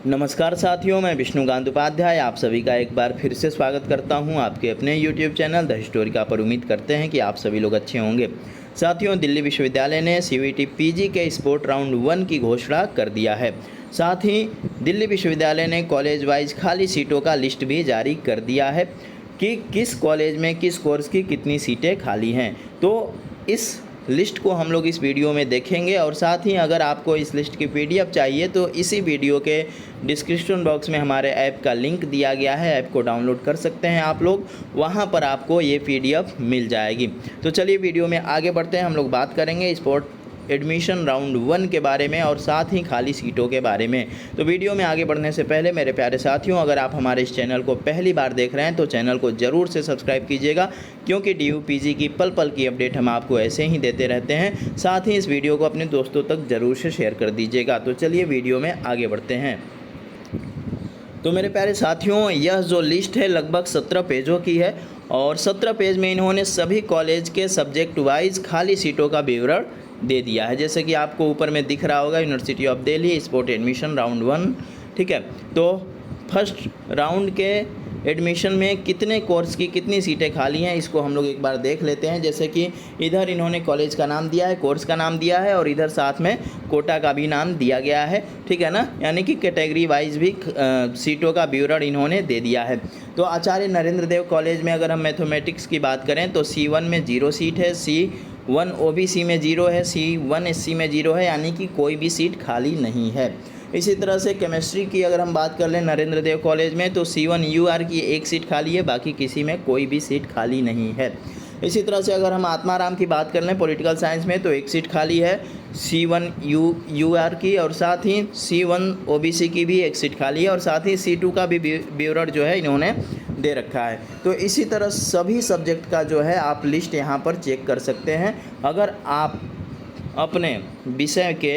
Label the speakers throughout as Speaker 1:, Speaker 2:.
Speaker 1: नमस्कार साथियों, मैं विष्णुकांत उपाध्याय आप सभी का एक बार फिर से स्वागत करता हूं आपके अपने यूट्यूब चैनल द हिस्टोरिका पर। उम्मीद करते हैं कि आप सभी लोग अच्छे होंगे। साथियों, दिल्ली विश्वविद्यालय ने सीवीटी पीजी के स्पोर्ट राउंड 1 की घोषणा कर दिया है। साथ ही दिल्ली विश्वविद्यालय ने कॉलेज वाइज खाली सीटों का लिस्ट भी जारी कर दिया है कि किस कॉलेज में किस कोर्स की कितनी सीटें खाली हैं। तो इस लिस्ट को हम लोग इस वीडियो में देखेंगे और साथ ही अगर आपको इस लिस्ट की पीडीएफ चाहिए तो इसी वीडियो के डिस्क्रिप्शन बॉक्स में हमारे ऐप का लिंक दिया गया है। ऐप को डाउनलोड कर सकते हैं आप लोग, वहां पर आपको ये पीडीएफ मिल जाएगी। तो चलिए वीडियो में आगे बढ़ते हैं। हम लोग बात करेंगे स्पोर्ट एडमिशन राउंड 1 के बारे में और साथ ही खाली सीटों के बारे में। तो वीडियो में आगे बढ़ने से पहले मेरे प्यारे साथियों, अगर आप हमारे इस चैनल को पहली बार देख रहे हैं तो चैनल को ज़रूर से सब्सक्राइब कीजिएगा, क्योंकि डीयूपीजी की पल पल की अपडेट हम आपको ऐसे ही देते रहते हैं। साथ ही इस वीडियो को अपने दोस्तों तक ज़रूर से शेयर कर दीजिएगा। तो चलिए वीडियो में आगे बढ़ते हैं। तो मेरे प्यारे साथियों, यह जो लिस्ट है लगभग 17 पेजों की है और 17 पेज में इन्होंने सभी कॉलेज के सब्जेक्ट वाइज खाली सीटों का विवरण दे दिया है। जैसे कि आपको ऊपर में दिख रहा होगा, university of Delhi sport admission round 1, ठीक है। तो फर्स्ट राउंड के एडमिशन में कितने कोर्स की कितनी सीटें खाली हैं, इसको हम लोग एक बार देख लेते हैं। जैसे कि इधर इन्होंने कॉलेज का नाम दिया है, कोर्स का नाम दिया है और इधर साथ में कोटा का भी नाम दिया गया है, ठीक है ना। यानी कि कैटेगरी वाइज भी सीटों का विवरण इन्होंने दे दिया है। तो आचार्य नरेंद्र देव कॉलेज में अगर हम मैथमेटिक्स की बात करें तो C1 में 0 सीट है, C1 OBC में 0 है, C1 SC में 0 है, यानी कि कोई भी सीट खाली नहीं है। इसी तरह से केमिस्ट्री की अगर हम बात कर लें नरेंद्र देव कॉलेज में तो C1 UR की 1 सीट खाली है, बाकी किसी में कोई भी सीट खाली नहीं है। इसी तरह से अगर हम आत्माराम की बात कर लें पॉलिटिकल साइंस में तो 1 सीट खाली है C1 UR की, और साथ ही C1 OBC की भी 1 सीट खाली है और साथ ही C2 का भी विवरण जो है इन्होंने दे रखा है। तो इसी तरह सभी सब्जेक्ट का जो है आप लिस्ट यहाँ पर चेक कर सकते हैं। अगर आप अपने विषय के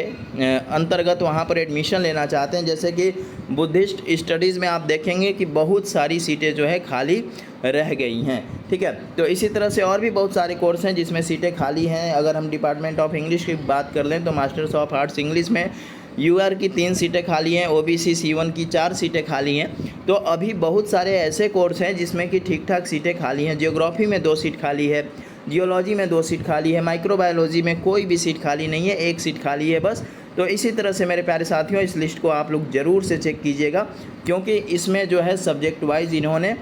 Speaker 1: अंतर्गत वहाँ पर एडमिशन लेना चाहते हैं, जैसे कि बुद्धिस्ट स्टडीज़ में आप देखेंगे कि बहुत सारी सीटें जो है खाली रह गई हैं, ठीक है। तो इसी तरह से और भी बहुत सारे कोर्स हैं जिसमें सीटें खाली हैं। अगर हम डिपार्टमेंट ऑफ इंग्लिश की बात कर लें तो मास्टर्स ऑफ आर्ट्स इंग्लिश में UR की 3 सीटें खाली हैं, OBC C1 की 4 सीटें खाली हैं। तो अभी बहुत सारे ऐसे कोर्स हैं जिसमें कि ठीक ठाक सीटें खाली हैं। जियोग्राफी में 2 सीट खाली है, जियोलॉजी में 2 सीट खाली है, माइक्रोबायोलॉजी में कोई भी सीट खाली नहीं है, 1 सीट खाली है बस। तो इसी तरह से मेरे प्यारे साथियों, इस लिस्ट को आप लोग ज़रूर से चेक कीजिएगा, क्योंकि इसमें जो है सब्जेक्ट वाइज इन्होंने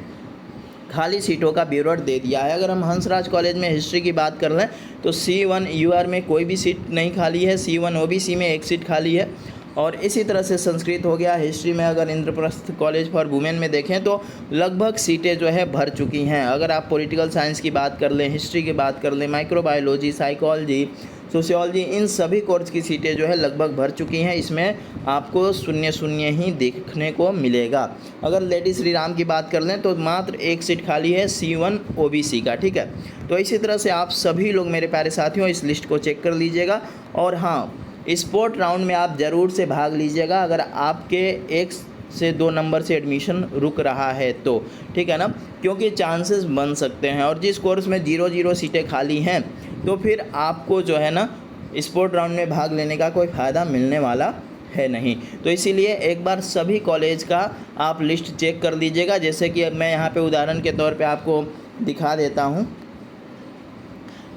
Speaker 1: खाली सीटों का विवरण दे दिया है। अगर हम हंसराज कॉलेज में हिस्ट्री की बात कर लें तो C1 UR में कोई भी सीट नहीं खाली है, C1 OBC में 1 सीट खाली है। और इसी तरह से संस्कृत हो गया। हिस्ट्री में अगर इंद्रप्रस्थ कॉलेज फॉर वुमेन में देखें तो लगभग सीटें जो है भर चुकी हैं। अगर आप पॉलिटिकल साइंस की बात कर लें, हिस्ट्री की बात कर लें, माइक्रोबायोलॉजी, साइकोलॉजी, सोशियोलॉजी, इन सभी कोर्स की सीटें जो है लगभग भर चुकी हैं। इसमें आपको शून्य शून्य ही देखने को मिलेगा। अगर लेडी श्री राम की बात कर लें तो मात्र 1 सीट खाली है C1 OBC का, ठीक है। तो इसी तरह से आप सभी लोग मेरे प्यारे साथियों इस लिस्ट को चेक कर लीजिएगा। और हाँ, स्पोर्ट राउंड में आप ज़रूर से भाग लीजिएगा अगर आपके 1 से 2 नंबर से एडमिशन रुक रहा है तो, ठीक है ना, क्योंकि चांसेस बन सकते हैं। और जिस कोर्स में 0 सीटें खाली हैं तो फिर आपको जो है ना स्पोर्ट राउंड में भाग लेने का कोई फ़ायदा मिलने वाला है नहीं। तो इसीलिए एक बार सभी कॉलेज का आप लिस्ट चेक कर लीजिएगा। जैसे कि अब मैं यहाँ पे उदाहरण के तौर पे आपको दिखा देता हूँ,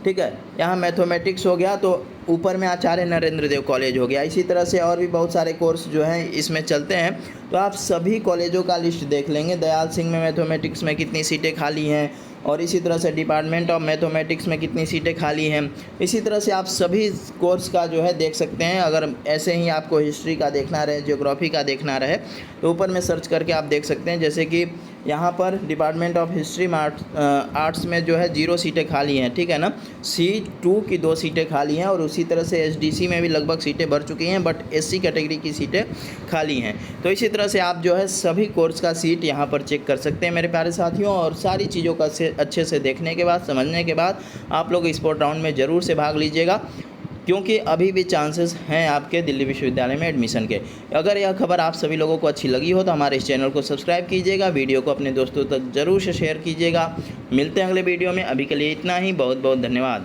Speaker 1: ठीक है। यहाँ मैथमेटिक्स हो गया तो ऊपर में आचार्य नरेंद्र देव कॉलेज हो गया। इसी तरह से और भी बहुत सारे कोर्स जो हैं इसमें चलते हैं। तो आप सभी कॉलेजों का लिस्ट देख लेंगे। दयाल सिंह में मैथमेटिक्स में कितनी सीटें खाली हैं और इसी तरह से डिपार्टमेंट ऑफ मैथमेटिक्स में कितनी सीटें खाली हैं। इसी तरह से आप सभी कोर्स का जो है देख सकते हैं। अगर ऐसे ही आपको हिस्ट्री का देखना रहे, ज्योग्राफी का देखना रहे तो ऊपर में सर्च करके आप देख सकते हैं। जैसे कि यहाँ पर डिपार्टमेंट ऑफ हिस्ट्री आर्ट्स में जो है 0 सीटें खाली हैं, ठीक है ना। C2 की 2 सीटें खाली हैं और उसी तरह से SDC में भी लगभग सीटें भर चुकी हैं, बट SC कैटेगरी की सीटें खाली हैं। तो इसी तरह से आप जो है सभी कोर्स का सीट यहाँ पर चेक कर सकते हैं मेरे प्यारे साथियों। और सारी चीज़ों का अच्छे से देखने के बाद, समझने के बाद आप लोग स्पोर्ट राउंड में ज़रूर से भाग लीजिएगा, क्योंकि अभी भी चांसेस हैं आपके दिल्ली विश्वविद्यालय में एडमिशन के। अगर यह खबर आप सभी लोगों को अच्छी लगी हो तो हमारे इस चैनल को सब्सक्राइब कीजिएगा, वीडियो को अपने दोस्तों तक ज़रूर से शेयर कीजिएगा। मिलते हैं अगले वीडियो में, अभी के लिए इतना ही। बहुत बहुत धन्यवाद।